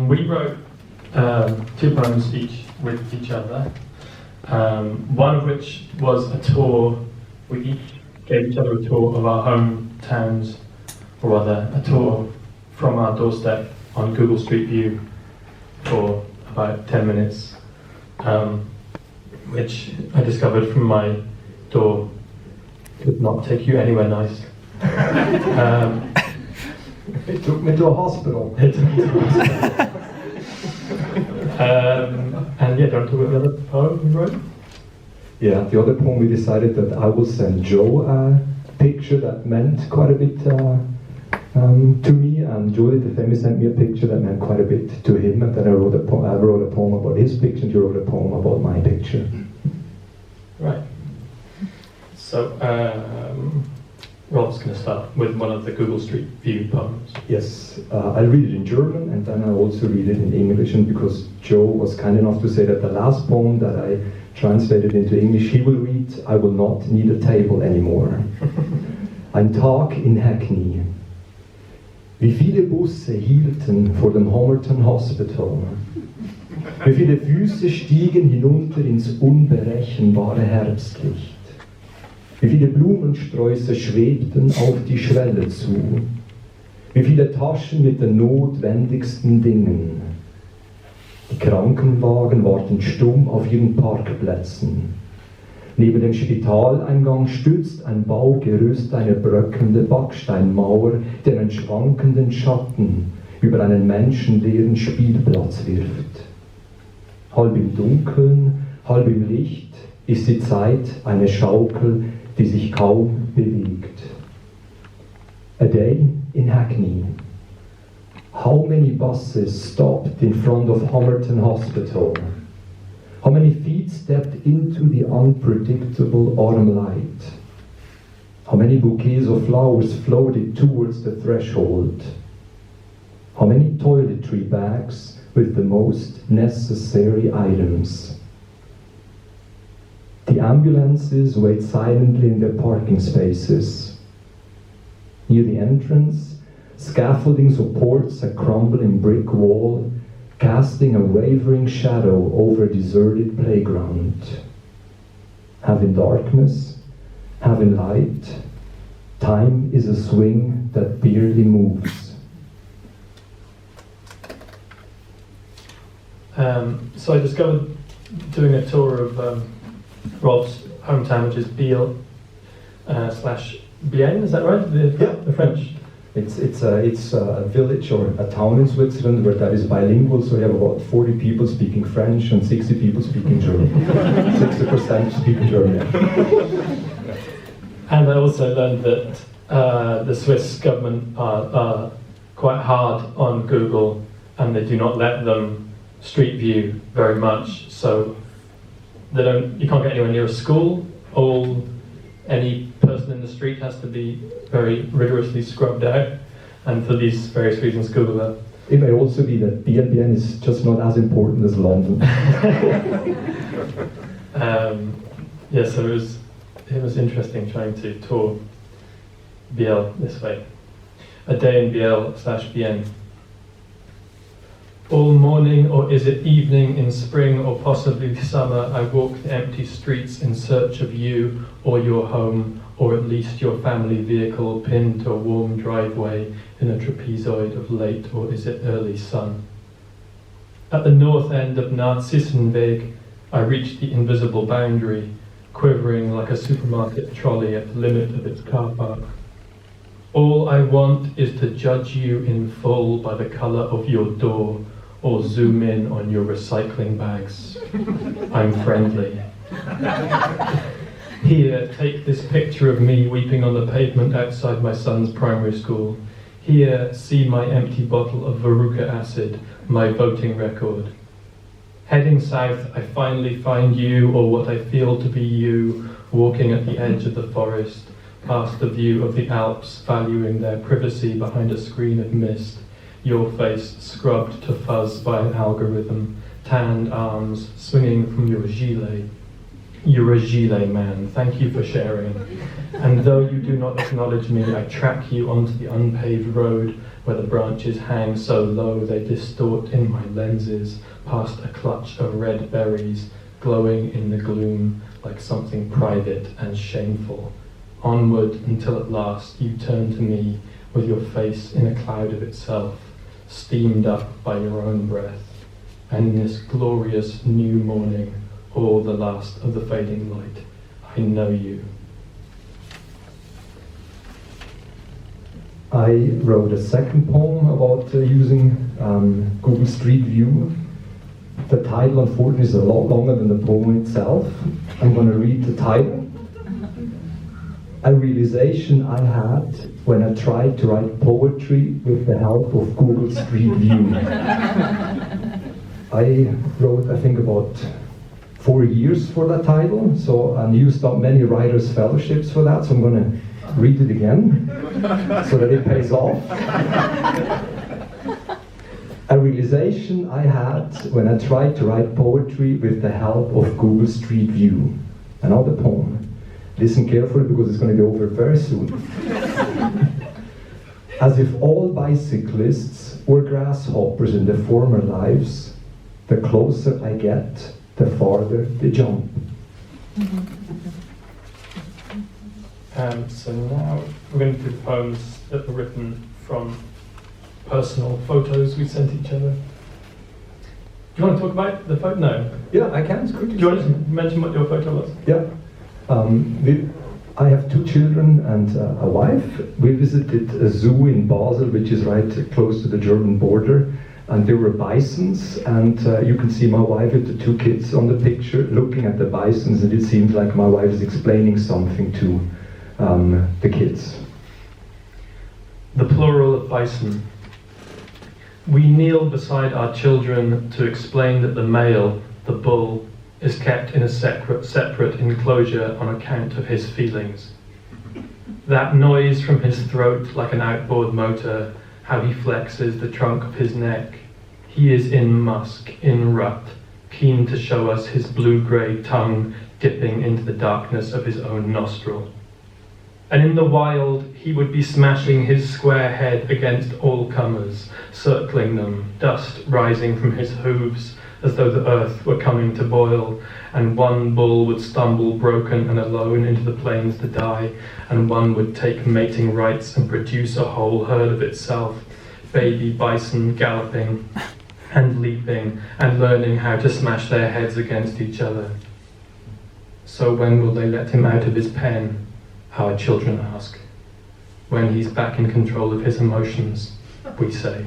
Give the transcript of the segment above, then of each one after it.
We wrote 2 poems each with each other. One of which was a tour. We each gave each other a tour of our hometowns, or rather, a tour from our doorstep on Google Street View for about 10 minutes, which I discovered from my door could not take you anywhere nice. It took me to a hospital. And yeah, do you want to talk about the other poem we wrote? Yeah, the other poem we decided that I will send Joe a picture that meant quite a bit to me, and Julie, the famous, sent me a picture that meant quite a bit to him, and then I wrote a poem about his picture, and you wrote a poem about my picture. Right. So, Rolf's going to start with one of the Google Street View poems. Yes, I'll read it in German, and then I'll also read it in English, and because Joe was kind enough to say that the last poem that I translated into English, he will read, I will not need a table anymore. Ein Tag in Hackney. Wie viele Busse hielten vor dem Homerton Hospital? Wie viele Füße stiegen hinunter ins unberechenbare Herbstlicht? Wie viele Blumensträuße schwebten auf die Schwelle zu? Wie viele Taschen mit den notwendigsten Dingen? Die Krankenwagen warten stumm auf ihren Parkplätzen. Neben dem Spitaleingang stützt ein Baugerüst eine bröckelnde Backsteinmauer, die einen schwankenden Schatten über einen menschenleeren Spielplatz wirft. Halb im Dunkeln, halb im Licht ist die Zeit eine Schaukel, die sich kaum bewegt. A day in Hackney. How many buses stopped in front of Homerton Hospital? How many feet stepped into the unpredictable autumn light? How many bouquets of flowers floated towards the threshold? How many toiletry bags with the most necessary items? The ambulances wait silently in their parking spaces. Near the entrance, scaffolding supports a crumbling brick wall, casting a wavering shadow over a deserted playground. Half in darkness, half in light, time is a swing that barely moves. So I discovered doing a tour of Rolf's hometown, which is Biel / Bienne, is that right? The French. It's a village or a town in Switzerland where that is bilingual, so you have about 40 people speaking French and 60 people speaking German. 60% speaking German. And I also learned that the Swiss government are quite hard on Google, and they do not let them street view very much, so you can't get anywhere near a school. Any person in the street has to be very rigorously scrubbed out, and for these various reasons Google that. It may also be that BNBN is just not as important as London. So it was interesting trying to tour Biel this way. A day in Biel / Bienne. All morning, or is it evening in spring or possibly summer, I walk the empty streets in search of you or your home, or at least your family vehicle pinned to a warm driveway in a trapezoid of late or is it early sun. At the north end of Narzissenweg, I reach the invisible boundary, quivering like a supermarket trolley at the limit of its car park. All I want is to judge you in full by the colour of your door, or zoom in on your recycling bags. I'm friendly. Here, take this picture of me weeping on the pavement outside my son's primary school. Here, see my empty bottle of Veruca acid, my voting record. Heading south, I finally find you, or what I feel to be you, walking at the edge of the forest, past the view of the Alps, valuing their privacy behind a screen of mist. Your face scrubbed to fuzz by an algorithm, tanned arms swinging from your gilet. You're a gilet man, thank you for sharing. And though you do not acknowledge me, I track you onto the unpaved road where the branches hang so low they distort in my lenses, past a clutch of red berries, glowing in the gloom like something private and shameful. Onward until at last you turn to me with your face in a cloud of itself, steamed up by your own breath, and in this glorious new morning, all the last of the fading light, I know you. I wrote a second poem about using Google Street View. The title, unfortunately, is a lot longer than the poem itself. I'm going to read the title. A realization I had when I tried to write poetry with the help of Google Street View. I wrote, I think, about 4 years for that title, and used up many writers' fellowships for that, so I'm going to read it again so that it pays off. A realization I had when I tried to write poetry with the help of Google Street View. Another poem. Listen carefully because it's going to be over very soon. As if all bicyclists were grasshoppers in their former lives, the closer I get, the farther they jump. So now we're going to do poems that were written from personal photos we sent each other. Do you want to talk about the photo? No. Yeah, I can. Do you want to mention what your photo was? Yeah. I have 2 children and a wife. We visited a zoo in Basel, which is right close to the German border, and there were bisons, and you can see my wife with the 2 kids on the picture looking at the bisons, and it seems like my wife is explaining something to the kids. The plural of bison. We kneel beside our children to explain that the male, the bull, is kept in a separate enclosure on account of his feelings. That noise from his throat like an outboard motor, how he flexes the trunk of his neck. He is in musk, in rut, keen to show us his blue-grey tongue dipping into the darkness of his own nostril. And in the wild, he would be smashing his square head against all comers, circling them, dust rising from his hooves, as though the earth were coming to boil, and one bull would stumble broken and alone into the plains to die, and one would take mating rights and produce a whole herd of itself, baby bison galloping and leaping and learning how to smash their heads against each other. So when will they let him out of his pen? Our children ask. When he's back in control of his emotions, we say.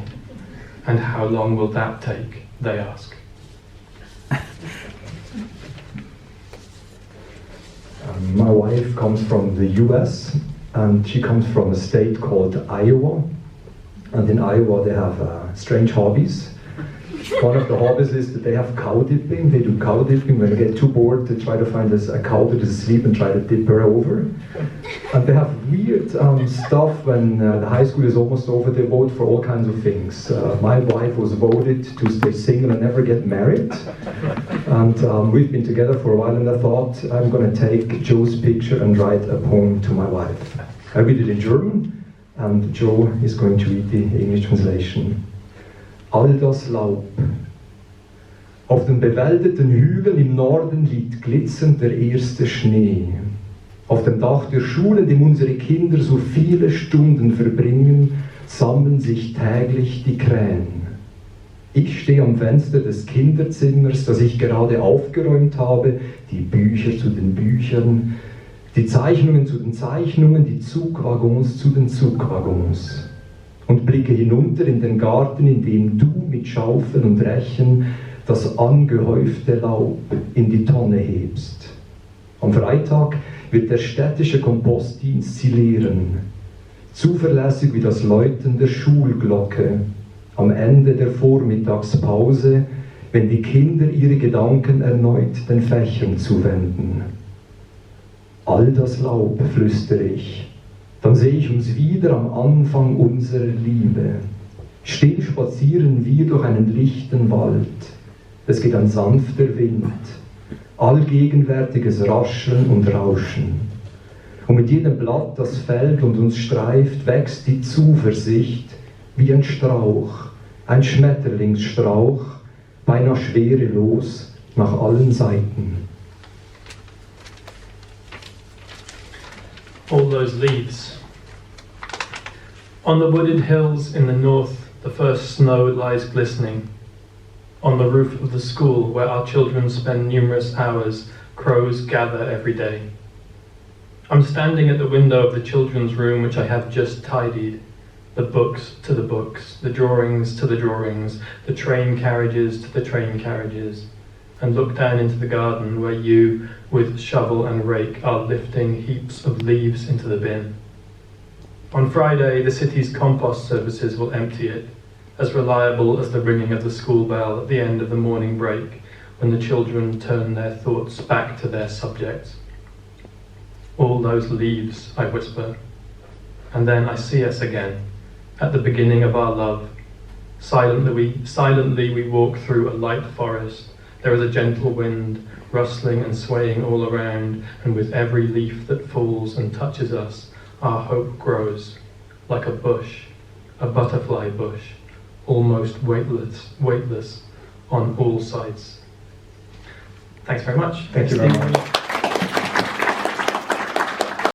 And how long will that take? They ask. My wife comes from the US, and she comes from a state called Iowa. And in Iowa they have strange hobbies. One of the hobbies is that they have cow dipping. They do cow dipping. When they get too bored, they try to find a cow that is asleep and try to dip her over. And they have weird stuff when the high school is almost over. They vote for all kinds of things. My wife was voted to stay single and never get married. And we've been together for a while, and I thought I'm going to take Joe's picture and write a poem to my wife. I read it in German, and Joe is going to read the English translation. All das Laub. Auf den bewaldeten Hügeln im Norden liegt glitzernd der erste Schnee. Auf dem Dach der Schule, in dem unsere Kinder so viele Stunden verbringen, sammeln sich täglich die Krähen. Ich stehe am Fenster des Kinderzimmers, das ich gerade aufgeräumt habe, die Bücher zu den Büchern, die Zeichnungen zu den Zeichnungen, die Zugwaggons zu den Zugwaggons. Und blicke hinunter in den Garten, in dem du mit Schaufel und Rechen das angehäufte Laub in die Tonne hebst. Am Freitag wird der städtische Kompostdienst sie leeren, zuverlässig wie das Läuten der Schulglocke am Ende der Vormittagspause, wenn die Kinder ihre Gedanken erneut den Fächern zuwenden. All das Laub, flüstere ich, dann sehe ich uns wieder am Anfang unserer Liebe. Still spazieren wir durch einen lichten Wald. Es geht ein sanfter Wind, allgegenwärtiges Rascheln und Rauschen. Und mit jedem Blatt, das fällt und uns streift, wächst die Zuversicht, wie ein Strauch, ein Schmetterlingsstrauch, beinahe schwerelos nach allen Seiten. All those leaves. On the wooded hills in the north, the first snow lies glistening. On the roof of the school where our children spend numerous hours, crows gather every day. I'm standing at the window of the children's room which I have just tidied. The books to the books, the drawings to the drawings, the train carriages to the train carriages, and look down into the garden where you, with shovel and rake, are lifting heaps of leaves into the bin. On Friday, the city's compost services will empty it, as reliable as the ringing of the school bell at the end of the morning break, when the children turn their thoughts back to their subjects. All those leaves, I whisper, and then I see us again, at the beginning of our love. Silently we walk through a light forest. There is a gentle wind, rustling and swaying all around, and with every leaf that falls and touches us, our hope grows, like a bush, a butterfly bush, almost weightless on all sides. Thanks very much. Thank you very much.